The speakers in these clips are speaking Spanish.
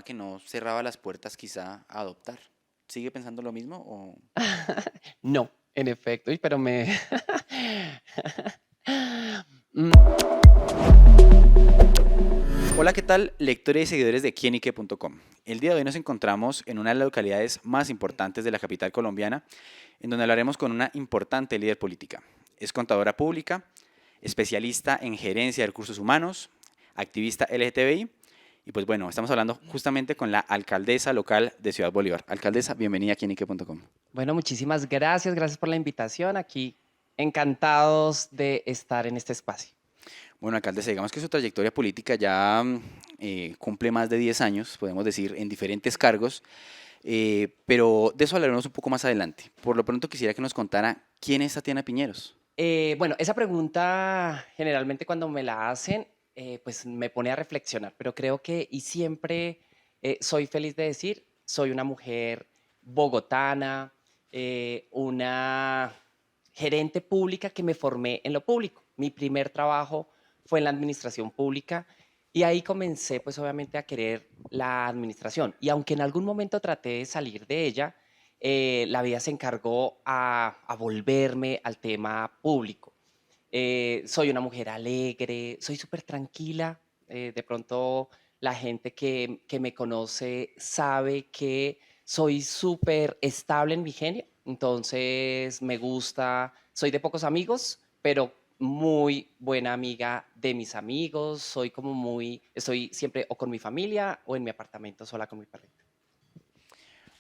que no cerraba las puertas quizá a adoptar. ¿Sigue pensando lo mismo o...? No, en efecto, uy, pero me... Mm, Hola, ¿qué tal, lectores y seguidores de quienique.com? El día de hoy nos encontramos en una de las localidades más importantes de la capital colombiana, en donde hablaremos con una importante líder política. Es contadora pública, especialista en gerencia de recursos humanos, activista LGTBI, y pues bueno, estamos hablando justamente con la alcaldesa local de Ciudad Bolívar. Alcaldesa, bienvenida a quienique.com. Bueno, muchísimas gracias, gracias por la invitación. Aquí encantados de estar en este espacio. Bueno, alcaldesa, digamos que su trayectoria política ya cumple más de 10 años, podemos decir, en diferentes cargos, pero de eso hablaremos un poco más adelante. Por lo pronto quisiera que nos contara quién es Tatiana Piñeros. Bueno, esa pregunta generalmente cuando me la hacen, pues me pone a reflexionar, pero creo que y siempre soy feliz de decir, soy una mujer bogotana, una gerente pública que me formé en lo público. Mi primer trabajo fue en la administración pública y ahí comencé pues obviamente a querer la administración. Y aunque en algún momento traté de salir de ella, la vida se encargó a volverme al tema público. Soy una mujer alegre, soy súper tranquila. De pronto la gente que me conoce sabe que soy súper estable en mi genio. Entonces me gusta, soy de pocos amigos, pero muy buena amiga de mis amigos. Soy como muy, estoy siempre o con mi familia o en mi apartamento sola con mi perrito.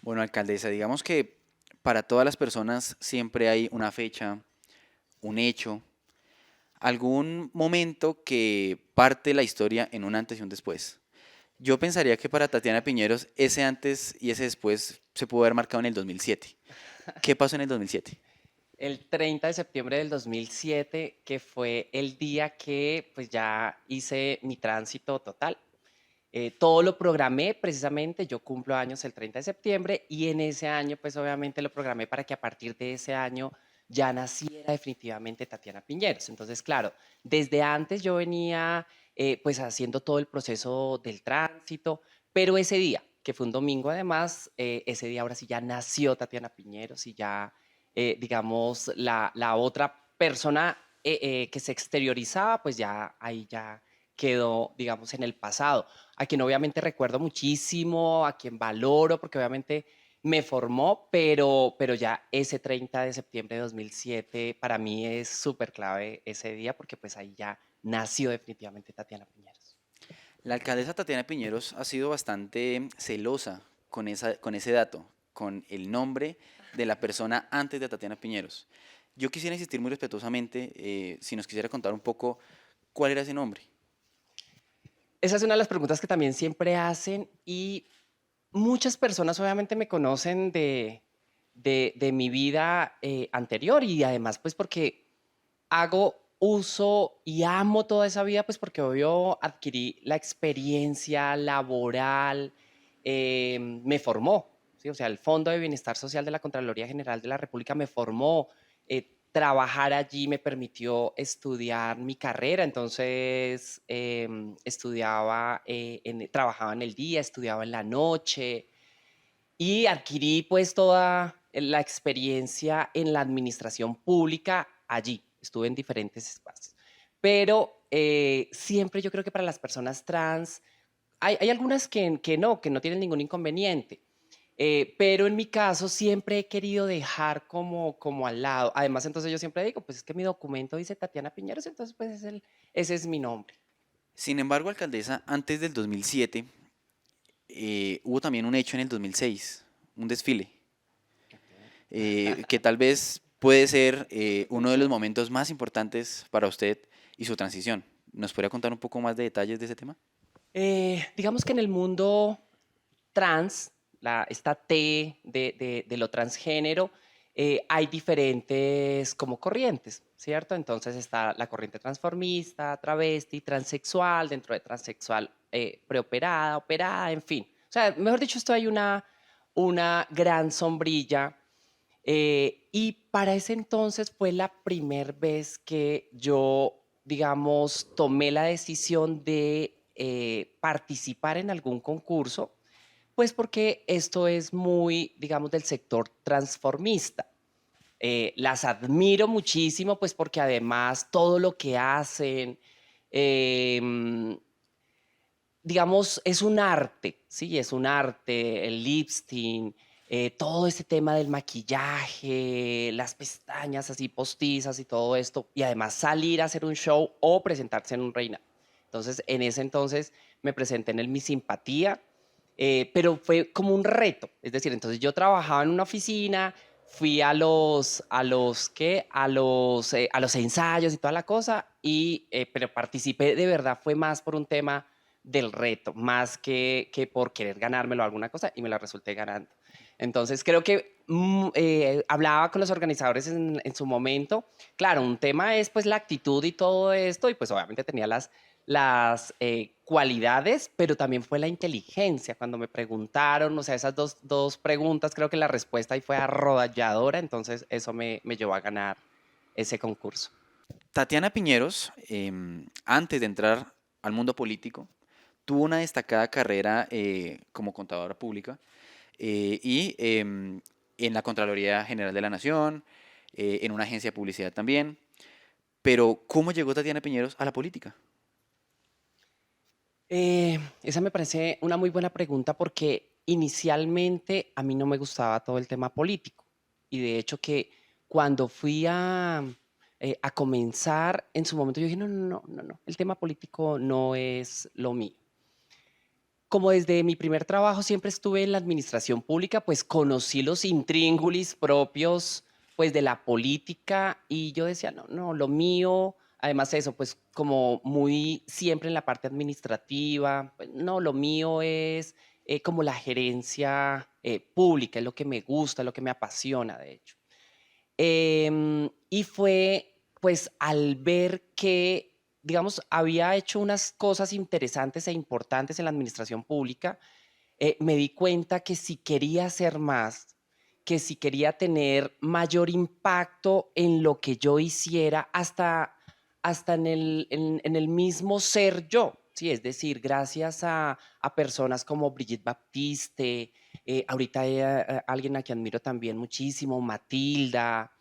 Bueno, alcaldesa, digamos que para todas las personas siempre hay una fecha, un hecho, algún momento que parte la historia en un antes y un después. Yo pensaría que para Tatiana Piñeros ese antes y ese después se pudo haber marcado en el 2007. ¿Qué pasó en el 2007? El 30 de septiembre del 2007, que fue el día que pues ya hice mi tránsito total. Todo lo programé precisamente, yo cumplo años el 30 de septiembre y en ese año pues obviamente lo programé para que a partir de ese año ya naciera definitivamente Tatiana Piñeros. Entonces, claro, desde antes yo venía pues haciendo todo el proceso del tránsito, pero ese día, que fue un domingo además, ese día ahora sí ya nació Tatiana Piñeros y ya, digamos, la otra persona que se exteriorizaba, pues ya ahí ya quedó, digamos, en el pasado, a quien obviamente recuerdo muchísimo, a quien valoro, porque obviamente me formó, pero ya ese 30 de septiembre de 2007 para mí es súper clave ese día, porque pues ahí ya nació definitivamente Tatiana Piñeros. La alcaldesa Tatiana Piñeros ha sido bastante celosa con ese dato, con el nombre de la persona antes de Tatiana Piñeros. Yo quisiera insistir muy respetuosamente, si nos quisiera contar un poco cuál era ese nombre. Esa es una de las preguntas que también siempre hacen y muchas personas obviamente me conocen de mi vida anterior y además pues porque hago uso y amo toda esa vida, pues porque obvio adquirí la experiencia laboral, me formó, ¿sí? O sea, el Fondo de Bienestar Social de la Contraloría General de la República me formó, trabajar allí me permitió estudiar mi carrera, entonces estudiaba, trabajaba en el día, estudiaba en la noche, y adquirí pues toda la experiencia en la administración pública allí. Estuve en diferentes espacios. Pero siempre yo creo que para las personas trans hay algunas que no tienen ningún inconveniente. Pero en mi caso siempre he querido dejar como al lado. Además, entonces yo siempre digo, pues es que mi documento dice Tatiana Piñeros, entonces pues ese es mi nombre. Sin embargo, alcaldesa, antes del 2007 hubo también un hecho en el 2006, un desfile, Okay. que tal vez puede ser uno de los momentos más importantes para usted y su transición. ¿Nos podría contar un poco más de detalles de ese tema? Digamos que en el mundo trans, esta T de lo transgénero, hay diferentes como corrientes, ¿cierto? Entonces está la corriente transformista, travesti, transexual, dentro de transexual preoperada, operada, en fin. O sea, mejor dicho, esto hay una gran sombrilla. Y para ese entonces fue la primera vez que yo, digamos, tomé la decisión de participar en algún concurso Pues porque esto es muy, digamos, del sector transformista. Las admiro muchísimo, pues porque además todo lo que hacen, em, digamos, es un arte, ¿sí? Es un arte, el lipsting, todo este tema del maquillaje, las pestañas así postizas y todo esto, y además salir a hacer un show o presentarse en un reina. Entonces, en ese entonces me presenté en el Mi Simpatía, pero fue como un reto, es decir, entonces yo trabajaba en una oficina, fui ¿qué? A los ensayos y toda la cosa, pero participé de verdad, fue más por un tema del reto, más que por querer ganármelo alguna cosa y me la resulté ganando. Entonces creo que hablaba con los organizadores en su momento. Claro, un tema es pues la actitud y todo esto y pues obviamente tenía las cualidades, pero también fue la inteligencia. Cuando me preguntaron, o sea, esas dos preguntas, creo que la respuesta ahí fue arrolladora, entonces eso me llevó a ganar ese concurso. Tatiana Piñeros, antes de entrar al mundo político, tuvo una destacada carrera como contadora pública y en la Contraloría General de la Nación, en una agencia de publicidad también. Pero, ¿cómo llegó Tatiana Piñeros a la política? Esa me parece una muy buena pregunta porque inicialmente a mí no me gustaba todo el tema político. Y de hecho que cuando fui a comenzar, en su momento yo dije, no, no, no, no, no, el tema político no es lo mío. Como desde mi primer trabajo siempre estuve en la administración pública, pues conocí los intríngulis propios pues de la política y yo decía, no, no, lo mío, además eso, pues como muy siempre en la parte administrativa, pues, no, lo mío es como la gerencia pública, es lo que me gusta, lo que me apasiona, de hecho. Y fue pues al ver que, digamos, había hecho unas cosas interesantes e importantes en la administración pública, me di cuenta que si quería hacer más, que si quería tener mayor impacto en lo que yo hiciera, hasta en el mismo ser yo, ¿sí? Es decir, gracias a personas como Brigitte Baptiste, ahorita hay alguien a quien admiro también muchísimo, Matilda,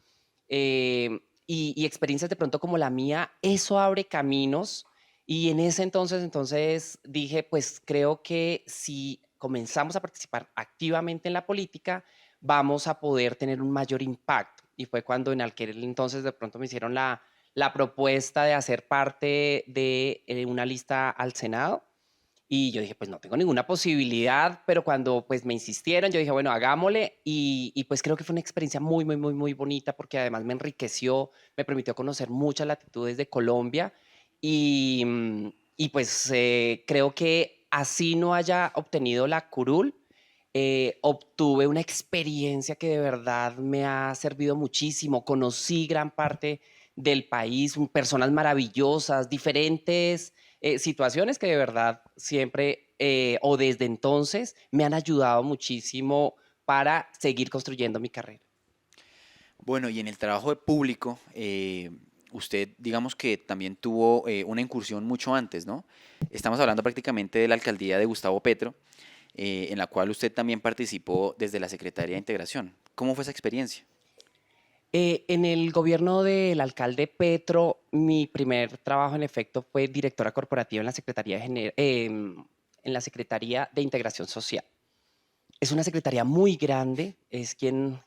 eh, y experiencias de pronto como la mía, eso abre caminos. Y en ese entonces dije, pues creo que si comenzamos a participar activamente en la política, vamos a poder tener un mayor impacto. Y fue cuando en aquel entonces de pronto me hicieron la propuesta de hacer parte de una lista al Senado. Y yo dije, pues no tengo ninguna posibilidad, pero cuando pues me insistieron, yo dije, bueno, hagámosle. Pues creo que fue una experiencia muy, muy, muy, muy bonita porque además me enriqueció, me permitió conocer muchas latitudes de Colombia y pues creo que así no haya obtenido la curul, obtuve una experiencia que de verdad me ha servido muchísimo. Conocí gran parte del país, personas maravillosas, diferentes situaciones que de verdad siempre o desde entonces me han ayudado muchísimo para seguir construyendo mi carrera. Bueno, y en el trabajo de público, usted digamos que también tuvo una incursión mucho antes, ¿no? Estamos hablando prácticamente de la alcaldía de Gustavo Petro, en la cual usted también participó desde la Secretaría de Integración. ¿Cómo fue esa experiencia? En el gobierno del alcalde Petro, mi primer trabajo en efecto fue directora corporativa en la en la Secretaría de Integración Social. Es una secretaría muy grande, es quien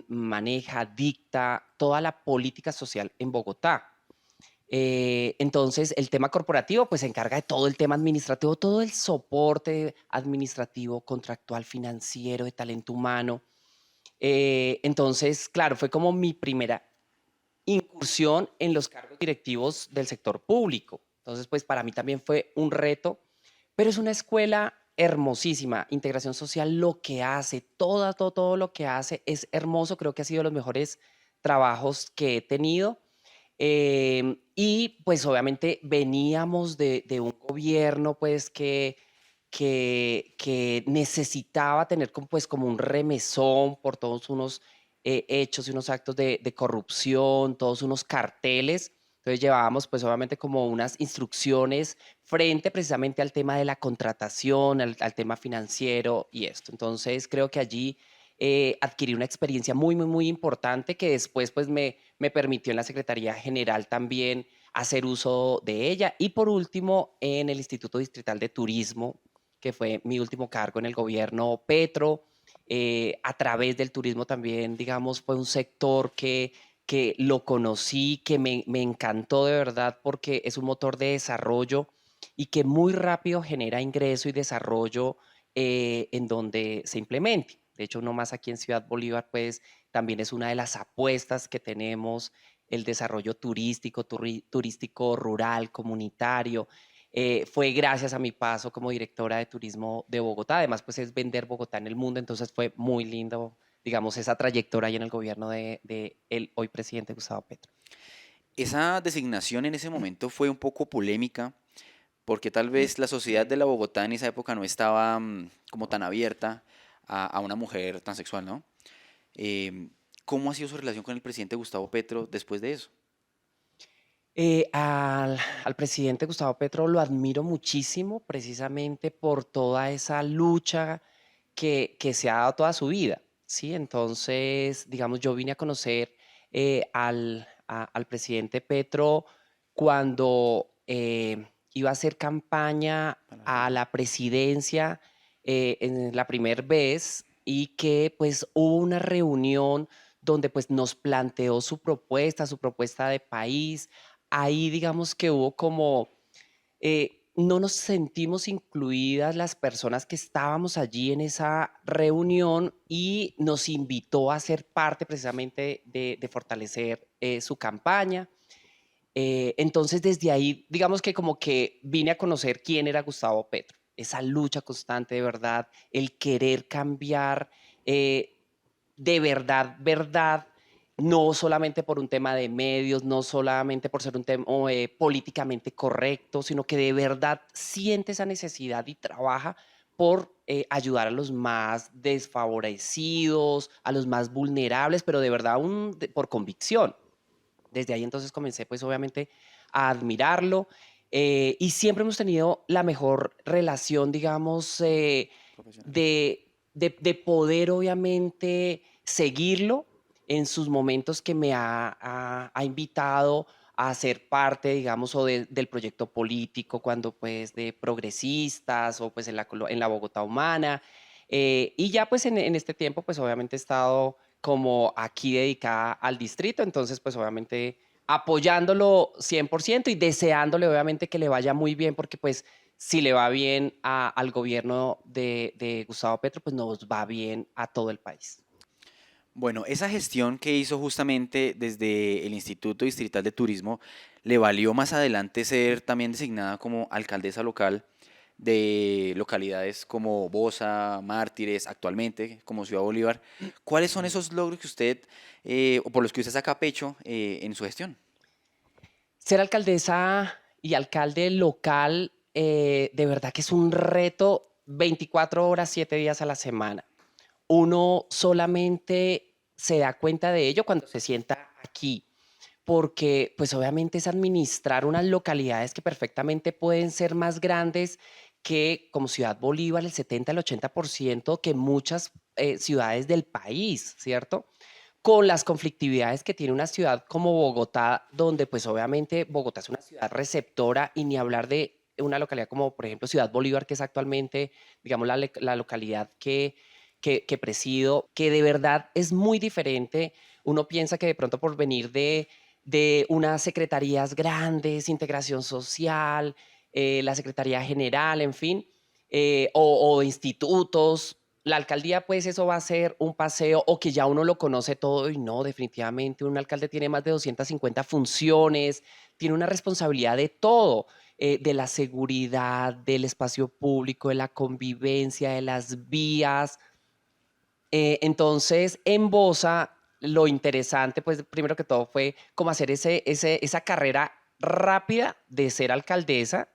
maneja, dicta toda la política social en Bogotá. Entonces, el tema corporativo pues se encarga de todo el tema administrativo, todo el soporte administrativo, contractual, financiero, de talento humano. Entonces, claro, fue como mi primera incursión en los cargos directivos del sector público. Entonces, pues para mí también fue un reto, pero es una escuela hermosísima. Integración social, lo que hace, todo lo que hace es hermoso. Creo que ha sido de los mejores trabajos que he tenido. Y pues obviamente veníamos de un gobierno pues que necesitaba tener como, pues, como un remesón por todos unos hechos y unos actos de corrupción, todos unos carteles. Entonces llevábamos pues obviamente como unas instrucciones frente precisamente al tema de la contratación, al tema financiero y esto. Entonces creo que allí adquirí una experiencia muy, muy, muy importante que después pues me permitió en la Secretaría General también hacer uso de ella. Y por último, en el Instituto Distrital de Turismo, que fue mi último cargo en el gobierno Petro. A través del turismo también, digamos, fue un sector que lo conocí, que me encantó de verdad porque es un motor de desarrollo y que muy rápido genera ingreso y desarrollo en donde se implemente. De hecho, no más aquí en Ciudad Bolívar, pues también es una de las apuestas que tenemos, el desarrollo turístico, turístico rural, comunitario. Fue gracias a mi paso como directora de turismo de Bogotá. Además, pues es vender Bogotá en el mundo, entonces fue muy lindo, digamos, esa trayectoria ahí en el gobierno de el hoy presidente Gustavo Petro. Esa designación en ese momento fue un poco polémica porque tal vez la sociedad de la Bogotá en esa época no estaba como tan abierta a una mujer transexual, ¿no? Em, ¿Cómo ha sido su relación con el presidente Gustavo Petro después de eso? Al presidente Gustavo Petro lo admiro muchísimo precisamente por toda esa lucha que se ha dado toda su vida, ¿sí? Entonces, digamos, yo vine a conocer al presidente Petro cuando iba a hacer campaña Para la a reelección. la presidencia en la primera vez y que pues hubo una reunión donde pues nos planteó su propuesta de país. Ahí digamos que hubo como no nos sentimos incluidas las personas que estábamos allí en esa reunión y nos invitó a ser parte precisamente de fortalecer su campaña. Entonces, desde ahí, digamos que como que vine a conocer quién era Gustavo Petro, esa lucha constante de verdad, el querer cambiar eh, de verdad, verdad, no solamente por un tema de medios, no solamente por ser un tema políticamente correcto, sino que de verdad siente esa necesidad y trabaja por ayudar a los más desfavorecidos, a los más vulnerables, pero de verdad por convicción. Desde ahí entonces comencé pues obviamente a admirarlo y siempre hemos tenido la mejor relación, digamos, Profesional. de poder obviamente seguirlo en sus momentos que me ha invitado a ser parte, digamos, del proyecto político, cuando pues de progresistas o pues en la Bogotá Humana. Y ya pues en este tiempo pues obviamente he estado como aquí dedicada al distrito, entonces pues obviamente apoyándolo 100% y deseándole obviamente que le vaya muy bien, porque pues si le va bien al gobierno de Gustavo Petro, pues nos va bien a todo el país. Bueno, esa gestión que hizo justamente desde el Instituto Distrital de Turismo le valió más adelante ser también designada como alcaldesa local de localidades como Bosa, Mártires, actualmente como Ciudad Bolívar. ¿Cuáles son esos logros que usted, o por los que usted saca pecho en su gestión? Ser alcaldesa y alcalde local, de verdad que es un reto 24 horas, 7 días a la semana. Uno solamente se da cuenta de ello cuando se sienta aquí, porque pues obviamente es administrar unas localidades que perfectamente pueden ser más grandes que como Ciudad Bolívar, el 70 al 80% que muchas ciudades del país, ¿cierto? Con las conflictividades que tiene una ciudad como Bogotá, donde pues obviamente Bogotá es una ciudad receptora y ni hablar de una localidad como por ejemplo Ciudad Bolívar, que es actualmente, digamos, la localidad que presido, que de verdad es muy diferente. Uno piensa que de pronto por venir de unas secretarías grandes, integración social, la Secretaría General, en fin, o institutos, la alcaldía, pues eso va a ser un paseo o que ya uno lo conoce todo y no, definitivamente un alcalde tiene más de 250 funciones, tiene una responsabilidad de todo, de la seguridad, del espacio público, de la convivencia, de las vías. Entonces, en Bosa, lo interesante, pues primero que todo fue como hacer esa carrera rápida de ser alcaldesa,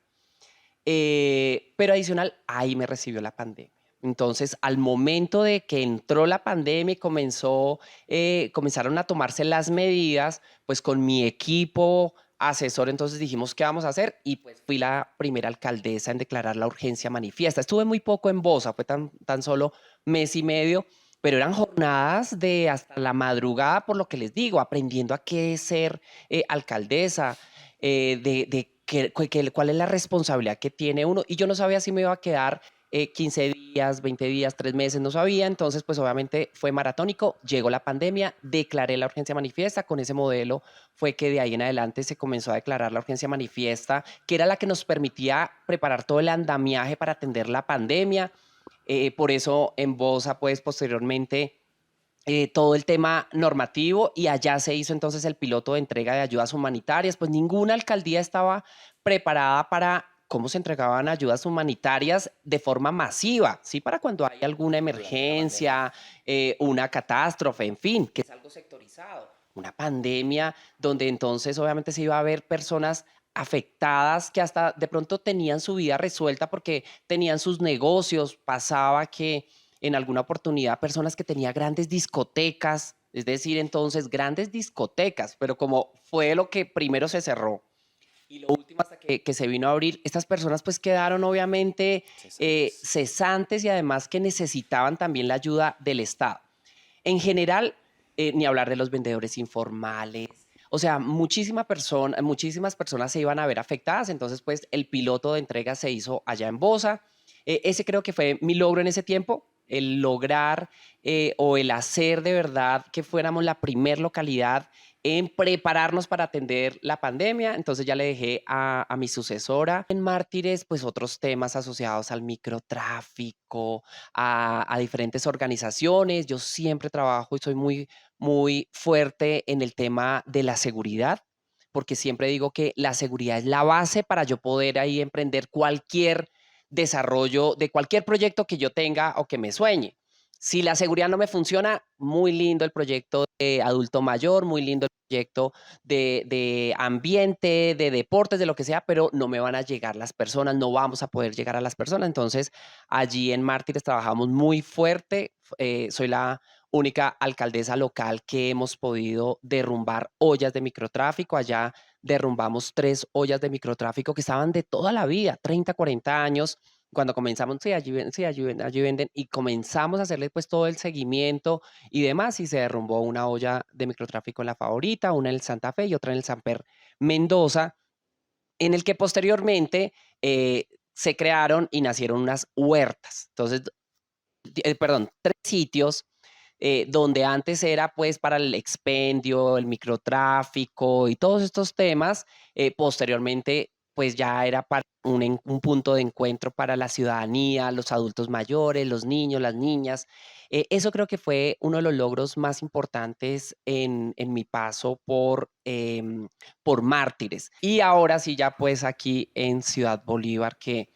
pero adicional, ahí me recibió la pandemia. Entonces, al momento de que entró la pandemia y comenzaron a tomarse las medidas, pues con mi equipo asesor, entonces dijimos, ¿qué vamos a hacer? Y pues fui la primera alcaldesa en declarar la urgencia manifiesta. Estuve muy poco en Bosa, fue tan solo mes y medio, pero eran jornadas de hasta la madrugada, por lo que les digo, aprendiendo a qué es ser alcaldesa, cuál es la responsabilidad que tiene uno. Y yo no sabía si me iba a quedar 15 días, 20 días, 3 meses, no sabía. Entonces, pues obviamente fue maratónico. Llegó la pandemia, declaré la urgencia manifiesta. Con ese modelo fue que de ahí en adelante se comenzó a declarar la urgencia manifiesta, que era la que nos permitía preparar todo el andamiaje para atender la pandemia. Por eso en Bosa, pues posteriormente todo el tema normativo y allá se hizo entonces el piloto de entrega de ayudas humanitarias. Pues ninguna alcaldía estaba preparada para cómo se entregaban ayudas humanitarias de forma masiva, ¿sí? Para cuando hay alguna Durante la pandemia. emergencia, una catástrofe, en fin, que es algo sectorizado. Una pandemia donde entonces obviamente se iba a ver personas afectadas que hasta de pronto tenían su vida resuelta porque tenían sus negocios, pasaba que en alguna oportunidad personas que tenían grandes discotecas, es decir, entonces grandes discotecas, pero como fue lo que primero se cerró y lo último hasta que se vino a abrir, estas personas pues quedaron obviamente Cesantes. cesantes y además que necesitaban también la ayuda del Estado. En general, ni hablar de los vendedores informales. O sea, muchísimas personas se iban a ver afectadas. Entonces, pues el piloto de entrega se hizo allá en Bosa. Ese creo que fue mi logro en ese tiempo, el lograr o el hacer de verdad que fuéramos la primer localidad en prepararnos para atender la pandemia. Entonces ya le dejé a mi sucesora en Mártires, pues otros temas asociados al microtráfico, a diferentes organizaciones. Yo siempre trabajo y soy muy fuerte en el tema de la seguridad, porque siempre digo que la seguridad es la base para yo poder ahí emprender cualquier desarrollo de cualquier proyecto que yo tenga o que me sueñe. Si la seguridad no me funciona, muy lindo el proyecto de adulto mayor, muy lindo el proyecto de ambiente, de deportes, de lo que sea, pero no me van a llegar las personas, no vamos a poder llegar a las personas. Entonces, allí en Mártires trabajamos muy fuerte. Soy la única alcaldesa local que hemos podido derrumbar ollas de microtráfico. Allá derrumbamos 3 ollas de microtráfico que estaban de toda la vida, 30, 40 años. Cuando comenzamos, sí, allí venden, y comenzamos a hacerle pues todo el seguimiento y demás, y se derrumbó una olla de microtráfico en La Favorita, una en el Santa Fe y otra en el Samper Mendoza, en el que posteriormente se crearon y nacieron unas huertas. Entonces, perdón, 3 sitios donde antes era pues para el expendio, el microtráfico y todos estos temas, posteriormente pues ya era para un punto de encuentro para la ciudadanía, los adultos mayores, los niños, las niñas. Eso creo que fue uno de los logros más importantes en mi paso por Mártires. Y ahora sí, ya pues aquí en Ciudad Bolívar, que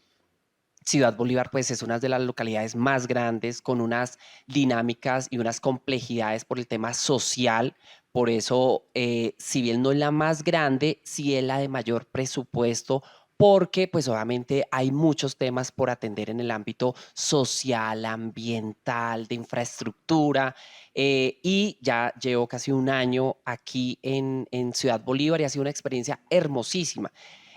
Ciudad Bolívar, pues es una de las localidades más grandes con unas dinámicas y unas complejidades por el tema social. Por eso, si bien no es la más grande, sí es la de mayor presupuesto, porque pues obviamente hay muchos temas por atender en el ámbito social, ambiental, de infraestructura. Y ya llevo casi un año aquí en Ciudad Bolívar y ha sido una experiencia hermosísima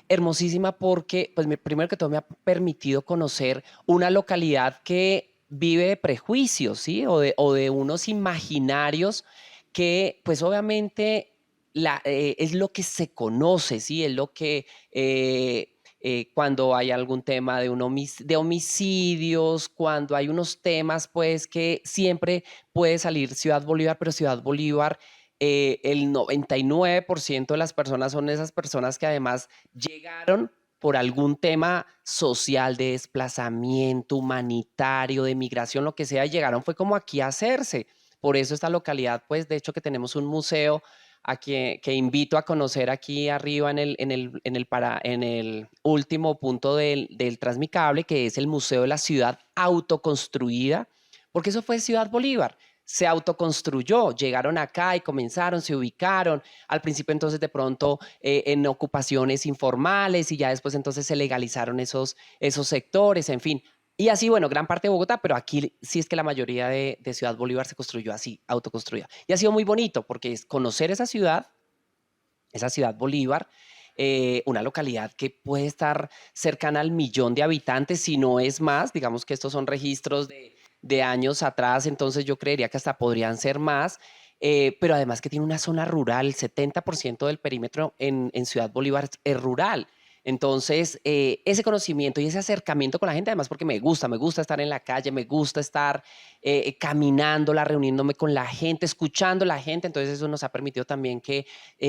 hermosísima porque, pues, primero que todo me ha permitido conocer una localidad que vive de prejuicios, ¿sí? O de unos imaginarios que, pues, obviamente es lo que se conoce, ¿sí? Es lo que cuando hay algún tema de homicidios, cuando hay unos temas, pues, que siempre puede salir Ciudad Bolívar, pero Ciudad Bolívar el 99% de las personas son esas personas que además llegaron por algún tema social de desplazamiento, humanitario, de migración, lo que sea, llegaron fue como aquí a hacerse. Por eso esta localidad, pues de hecho que tenemos un museo que invito a conocer aquí arriba en el último punto del Transmicable, que es el Museo de la Ciudad Autoconstruida, porque eso fue Ciudad Bolívar se autoconstruyó, llegaron acá y comenzaron, se ubicaron, al principio entonces de pronto en ocupaciones informales y ya después entonces se legalizaron esos sectores, en fin. Y así, bueno, gran parte de Bogotá, pero aquí sí es que la mayoría de Ciudad Bolívar se construyó así, autoconstruida. Y ha sido muy bonito porque es conocer esa ciudad Bolívar, una localidad que puede estar cercana al 1.000.000 de habitantes, si no es más. Digamos que estos son registros de años atrás, entonces yo creería que hasta podrían ser más. Pero además que tiene una zona rural, el 70% del perímetro en Ciudad Bolívar es rural. Entonces, ese conocimiento y ese acercamiento con la gente, además porque me gusta estar en la calle, me gusta estar caminándola, reuniéndome con la gente, escuchando a la gente. Entonces, eso nos ha permitido también que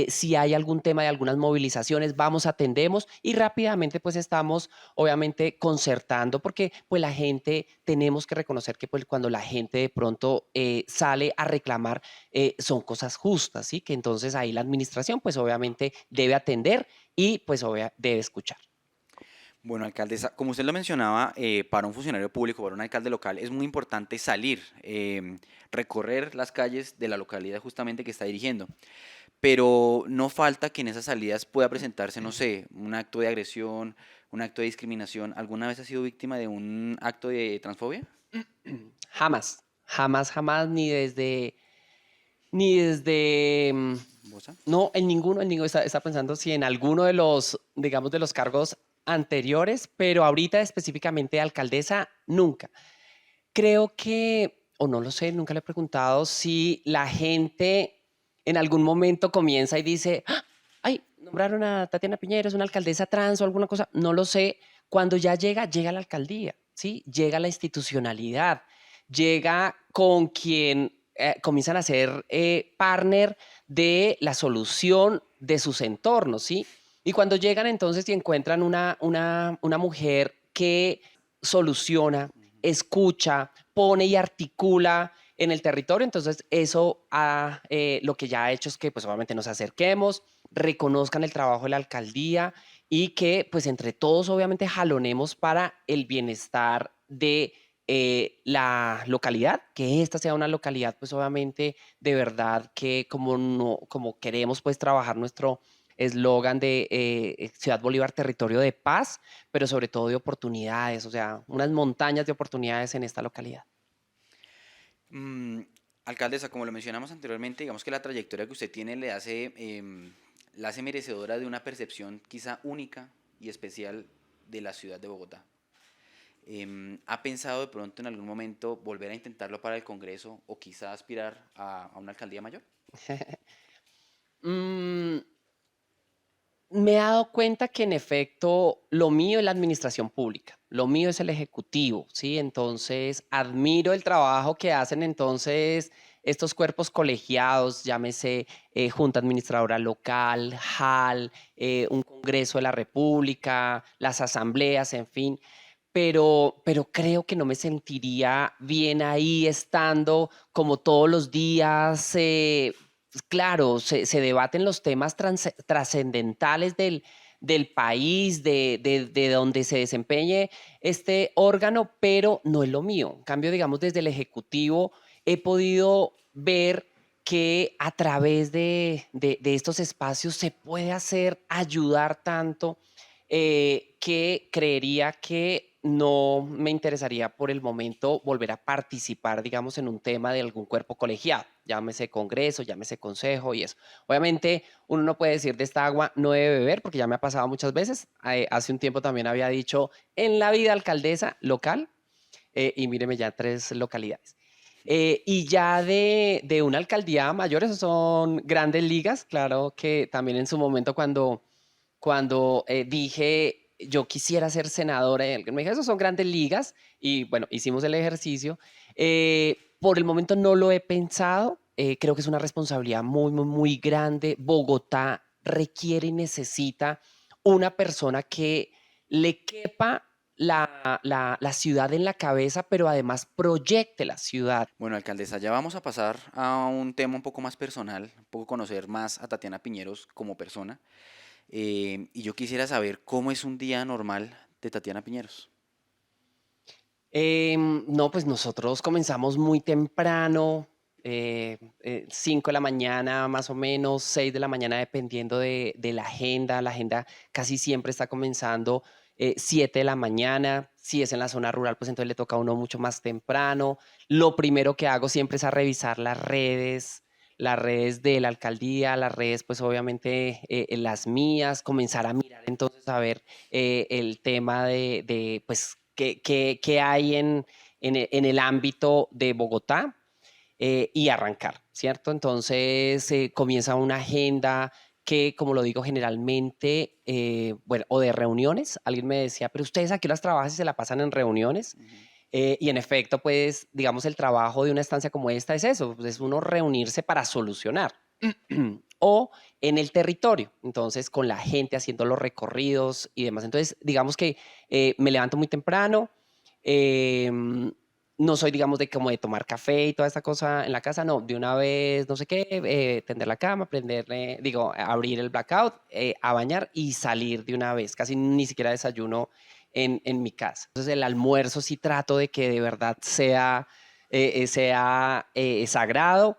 si hay algún tema de algunas movilizaciones, vamos, atendemos y rápidamente pues estamos obviamente concertando, porque pues la gente, tenemos que reconocer que pues cuando la gente de pronto sale a reclamar, son cosas justas, ¿sí? Que entonces ahí la administración pues obviamente debe atender y pues debe escuchar. Bueno, alcaldesa, como usted lo mencionaba, para un funcionario público, para un alcalde local, es muy importante salir, recorrer las calles de la localidad justamente que está dirigiendo. Pero no falta que en esas salidas pueda presentarse, no sé, un acto de agresión, un acto de discriminación. ¿Alguna vez ha sido víctima de un acto de transfobia? Jamás, jamás, jamás, ni desde, ¿Bosa? no, en ninguno, está pensando si en alguno de los, digamos, de los cargos anteriores, pero ahorita específicamente alcaldesa, nunca. Creo que, o no lo sé, nunca le he preguntado si la gente en algún momento comienza y dice, "Ah, ay, nombraron a Tatiana Piñero, es una alcaldesa trans o alguna cosa", no lo sé. Cuando ya llega la alcaldía, ¿sí? Llega la institucionalidad, llega con quien comienzan a ser partner de la solución de sus entornos, ¿sí? Y cuando llegan entonces y encuentran una mujer que soluciona, escucha, pone y articula en el territorio. Entonces, eso lo que ya ha hecho es que, pues, obviamente nos acerquemos, reconozcan el trabajo de la alcaldía y que, pues, entre todos, obviamente, jalonemos para el bienestar de la localidad, que esta sea una localidad, pues, obviamente, de verdad que como, no, como queremos, pues, trabajar nuestro eslogan de Ciudad Bolívar, territorio de paz, pero sobre todo de oportunidades, o sea, unas montañas de oportunidades en esta localidad. Mm, alcaldesa, como lo mencionamos anteriormente, digamos que la trayectoria que usted tiene la hace merecedora de una percepción quizá única y especial de la ciudad de Bogotá. ¿Ha pensado de pronto en algún momento volver a intentarlo para el Congreso o quizá aspirar a una alcaldía mayor? Mm, Me he dado cuenta que en efecto lo mío es la administración pública, lo mío es el ejecutivo, ¿sí? Entonces admiro el trabajo que hacen entonces estos cuerpos colegiados, llámese Junta Administradora Local, JAL, un Congreso de la República, las asambleas, en fin, pero creo que no me sentiría bien ahí estando como todos los días. Pues claro, se debaten los temas trascendentales del país, de donde se desempeñe este órgano, pero no es lo mío. En cambio, digamos, desde el Ejecutivo he podido ver que a través de estos espacios se puede hacer, ayudar tanto, que creería que no me interesaría por el momento volver a participar, digamos, en un tema de algún cuerpo colegiado, llámese congreso, llámese consejo y eso. Obviamente, uno no puede decir de esta agua no debe beber, porque ya me ha pasado muchas veces. Hace un tiempo también había dicho en la vida alcaldesa local, y míreme ya 3 localidades. Y ya de una alcaldía mayor, esos son grandes ligas, claro que también en su momento cuando dije yo quisiera ser senadora, y alguien me dijo, esos son grandes ligas, y bueno, hicimos el ejercicio. Por el momento no lo he pensado, creo que es una responsabilidad muy, muy, muy grande. Bogotá requiere y necesita una persona que le quepa la ciudad en la cabeza, pero además proyecte la ciudad. Bueno, alcaldesa, ya vamos a pasar a un tema un poco más personal, un poco conocer más a Tatiana Piñeros como persona. Y yo quisiera saber cómo es un día normal de Tatiana Piñeros. No, pues nosotros comenzamos muy temprano, 5 de la mañana más o menos, 6 de la mañana dependiendo de la agenda. La agenda casi siempre está comenzando 7 de la mañana. Si es en la zona rural, pues entonces le toca a uno mucho más temprano. Lo primero que hago siempre es a revisar las redes, las redes de la alcaldía, las redes pues obviamente las mías, comenzar a mirar entonces a ver el tema pues qué hay en el ámbito de Bogotá y arrancar, ¿cierto? Entonces comienza una agenda que, como lo digo generalmente, bueno, o de reuniones. Alguien me decía, pero ustedes aquí las trabajan y se la pasan en reuniones. Ujú. Y en efecto, pues, digamos, el trabajo de una estancia como esta es eso, pues, es uno reunirse para solucionar. O en el territorio, entonces con la gente haciendo los recorridos y demás. Entonces, digamos que me levanto muy temprano, eh, no soy, digamos, de como de tomar café y toda esta cosa en la casa, no, de una vez, no sé qué, tender la cama, prenderle, digo, abrir el blackout, a bañar y salir de una vez, casi ni siquiera desayuno en mi casa. Entonces el almuerzo sí trato de que de verdad sea sagrado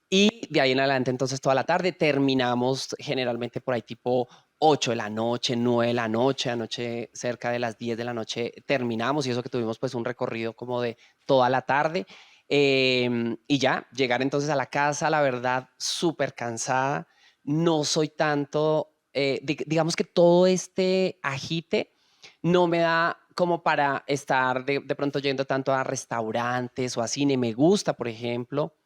y de ahí en adelante entonces toda la tarde terminamos generalmente por ahí tipo 8 de la noche, 9 de la noche, anoche cerca de las 10 de la noche terminamos y eso que tuvimos pues un recorrido como de toda la tarde. Y ya, llegar entonces a la casa, la verdad, súper cansada. No soy tanto, digamos que todo este agite no me da como para estar de pronto yendo tanto a restaurantes o a cine. Me gusta, por ejemplo,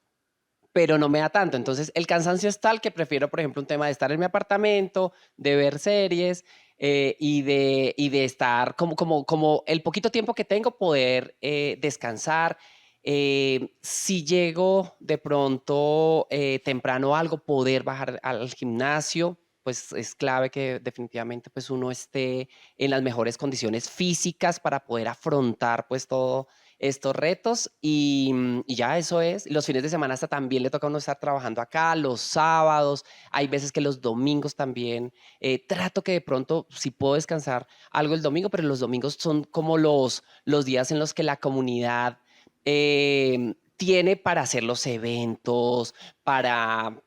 pero no me da tanto. Entonces, el cansancio es tal que prefiero, por ejemplo, un tema de estar en mi apartamento, de ver series y de estar como el poquito tiempo que tengo, poder descansar. Si llego de pronto temprano a algo, poder bajar al gimnasio, pues es clave que definitivamente pues uno esté en las mejores condiciones físicas para poder afrontar pues todo estos retos y ya eso es. Los fines de semana hasta también le toca a uno estar trabajando acá, los sábados, hay veces que los domingos también. Trato que de pronto si puedo descansar algo el domingo, pero los domingos son como los días en los que la comunidad tiene para hacer los eventos, para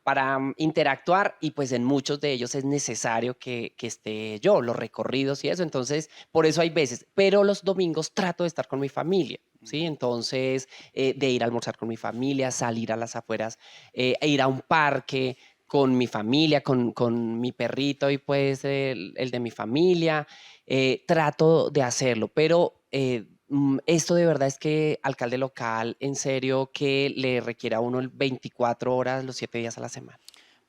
interactuar y pues en muchos de ellos es necesario que esté yo, los recorridos y eso. Entonces, por eso hay veces, pero los domingos trato de estar con mi familia. ¿Sí? Entonces, de ir a almorzar con mi familia, salir a las afueras, e ir a un parque con mi familia, con mi perrito y pues el de mi familia. Trato de hacerlo, pero esto de verdad es que alcalde local, en serio, que le requiere a uno el 24 horas los 7 días a la semana.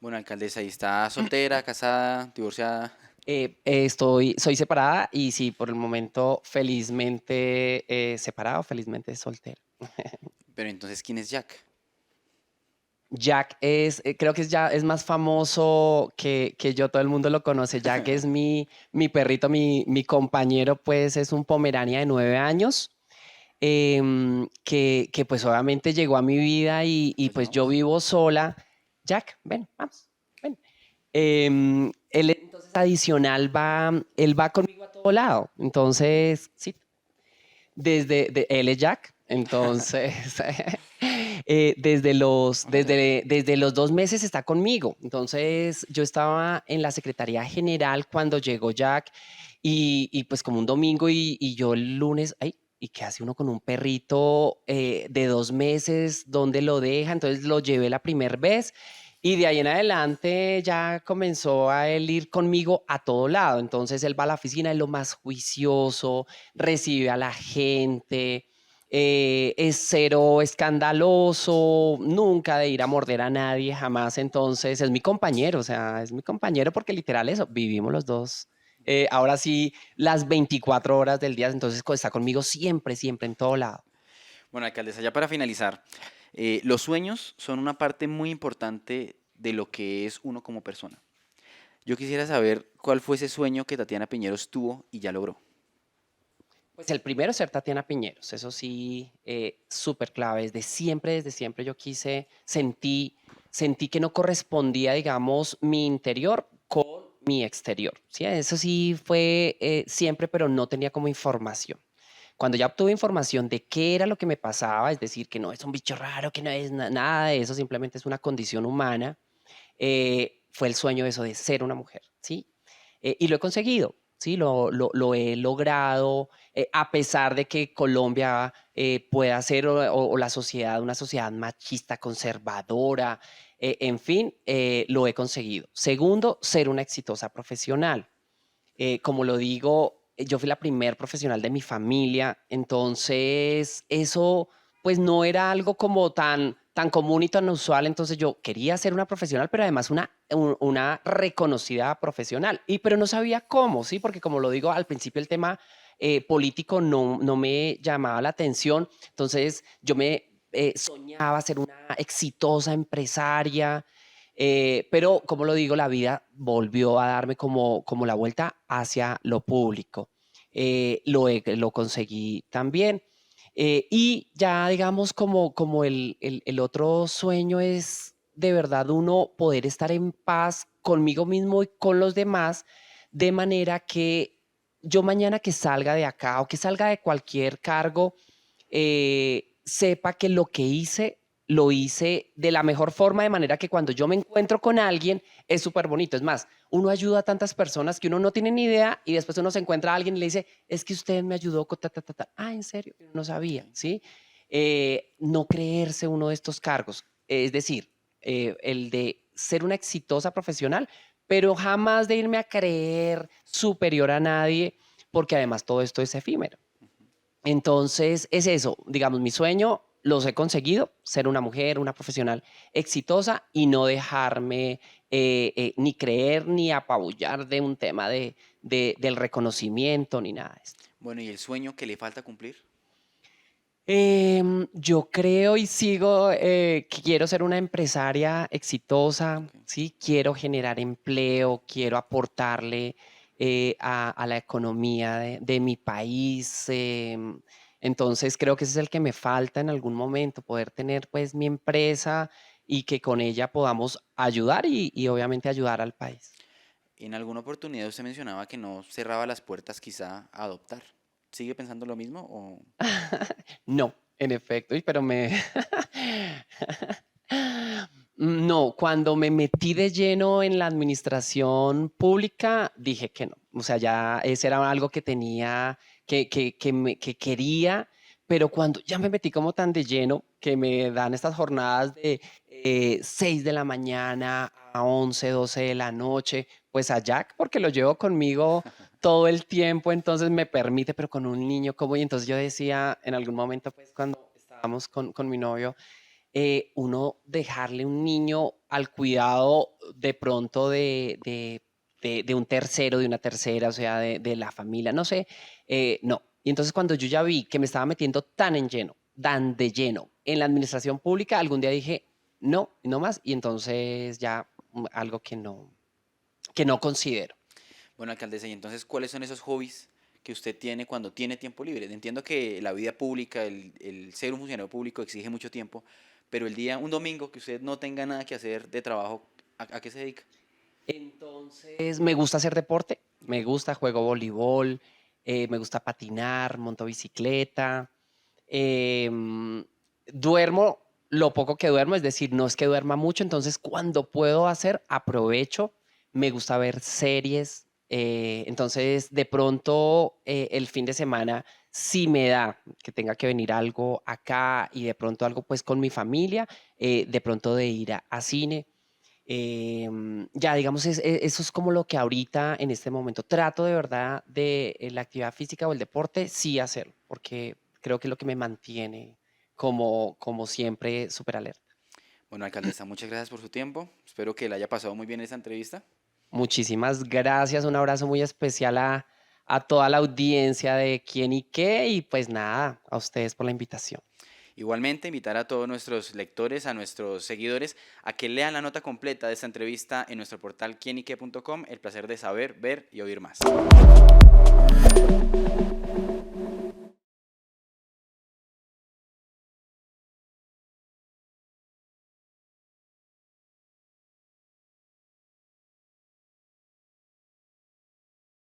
Bueno, alcaldesa, ¿y está soltera, casada, divorciada? Soy separada y sí, por el momento felizmente separado, felizmente soltero. Pero entonces, ¿quién es Jack? Jack creo que es más famoso que yo, todo el mundo lo conoce. Jack es mi perrito, mi compañero, pues es un Pomerania de 9 años, que pues obviamente llegó a mi vida y ¿Lo pues yo llamamos? vivo sola. Jack, ven, vamos, ven. Él entonces adicional él va conmigo a todo lado. Entonces, sí, él es Jack, entonces Órale. desde los 2 meses está conmigo. Entonces yo estaba en la Secretaría General cuando llegó Jack y pues como un domingo y yo el lunes, ay, ¿y qué hace uno con un perrito de 2 meses? ¿Dónde lo deja? Entonces lo llevé la primera vez y de ahí en adelante ya comenzó a él ir conmigo a todo lado. Entonces él va a la oficina, es lo más juicioso, recibe a la gente, es cero escandaloso, nunca de ir a morder a nadie, jamás. Entonces es mi compañero, o sea, es mi compañero porque literal eso, vivimos los dos. Ahora sí, las 24 horas del día, entonces está conmigo siempre, siempre, en todo lado. Bueno, alcaldesa, ya para finalizar, los sueños son una parte muy importante de lo que es uno como persona. Yo quisiera saber cuál fue ese sueño que Tatiana Piñeros tuvo y ya logró. Pues el primero es ser Tatiana Piñeros, eso sí, súper clave. Desde siempre yo sentí que no correspondía, digamos, mi interior con mi exterior. ¿Sí? Eso sí fue siempre, pero no tenía como información. Cuando ya obtuve información de qué era lo que me pasaba, es decir, que no es un bicho raro, que no es nada de eso, simplemente es una condición humana, fue el sueño de eso, de ser una mujer, ¿sí? Y lo he conseguido, ¿sí? Lo he logrado, a pesar de que Colombia pueda ser o la sociedad, una sociedad machista, conservadora, En fin, lo he conseguido. Segundo, ser una exitosa profesional. Como lo digo, yo fui la primer profesional de mi familia, entonces eso pues no era algo como tan común y tan usual, entonces yo quería ser una profesional, pero además una reconocida profesional, pero no sabía cómo, ¿sí? Porque como lo digo, al principio el tema político no me llamaba la atención, entonces yo me soñaba ser una exitosa empresaria, pero, como lo digo, la vida volvió a darme como la vuelta hacia lo público. Lo conseguí también. Y ya, digamos, como el otro sueño es de verdad uno poder estar en paz conmigo mismo y con los demás, de manera que yo mañana que salga de acá o que salga de cualquier cargo, sepa que lo que hice lo hice de la mejor forma, de manera que cuando yo me encuentro con alguien es súper bonito. Es más, uno ayuda a tantas personas que uno no tiene ni idea y después uno se encuentra a alguien y le dice, es que usted me ayudó con ta, ta, ta, ta. Ah, ¿en serio? Yo no sabía, ¿sí? No creerse uno de estos cargos. Es decir, el de ser una exitosa profesional, pero jamás de irme a creer superior a nadie, porque además todo esto es efímero. Entonces, es eso, digamos, mi sueño los he conseguido, ser una mujer, una profesional exitosa y no dejarme ni creer ni apabullar de un tema del reconocimiento ni nada de esto. Bueno, ¿y el sueño que le falta cumplir? Yo creo y sigo que quiero ser una empresaria exitosa, Ok. ¿sí? Quiero generar empleo, quiero aportarle a la economía de mi país. Entonces creo que ese es el que me falta en algún momento, poder tener pues mi empresa y que con ella podamos ayudar y obviamente ayudar al país. En alguna oportunidad usted mencionaba que no cerraba las puertas quizá a adoptar. ¿Sigue pensando lo mismo o...? No, en efecto, uy, pero No, cuando me metí de lleno en la administración pública, dije que no. O sea, ya ese era algo que tenía, que quería, pero cuando ya me metí como tan de lleno, que me dan estas jornadas de 6 de la mañana a 11, 12 de la noche, pues a Jack, porque lo llevo conmigo todo el tiempo, entonces me permite, pero con un niño como, y entonces yo decía en algún momento, pues cuando estábamos con mi novio, uno dejarle un niño al cuidado de pronto de un tercero, de una tercera, o sea, de la familia, no sé, no. Y entonces cuando yo ya vi que me estaba metiendo tan en lleno, tan de lleno en la administración pública, algún día dije, no, no más, y entonces ya algo que no considero. Bueno, alcaldesa, y entonces, ¿cuáles son esos hobbies que usted tiene cuando tiene tiempo libre? Entiendo que la vida pública, el ser un funcionario público exige mucho tiempo, pero el día, un domingo que usted no tenga nada que hacer de trabajo, ¿a qué se dedica? Entonces, me gusta hacer deporte, me gusta, juego voleibol, me gusta patinar, monto bicicleta, em, duermo lo poco que duermo, es decir, no es que duerma mucho, entonces cuando puedo hacer, aprovecho, me gusta ver series, entonces de pronto el fin de semana si me da que tenga que venir algo acá y de pronto algo pues con mi familia, de pronto de ir a cine. Ya, digamos, eso es como lo que ahorita, en este momento, trato de verdad de la actividad física o el deporte, sí hacerlo, porque creo que es lo que me mantiene como siempre súper alerta. Bueno, alcaldesa, muchas gracias por su tiempo. Espero que le haya pasado muy bien esta entrevista. Muchísimas gracias, un abrazo muy especial a toda la audiencia de Quién y Qué, y pues nada, a ustedes por la invitación. Igualmente, invitar a todos nuestros lectores, a nuestros seguidores, a que lean la nota completa de esta entrevista en nuestro portal quienique.com. El placer de saber, ver y oír más.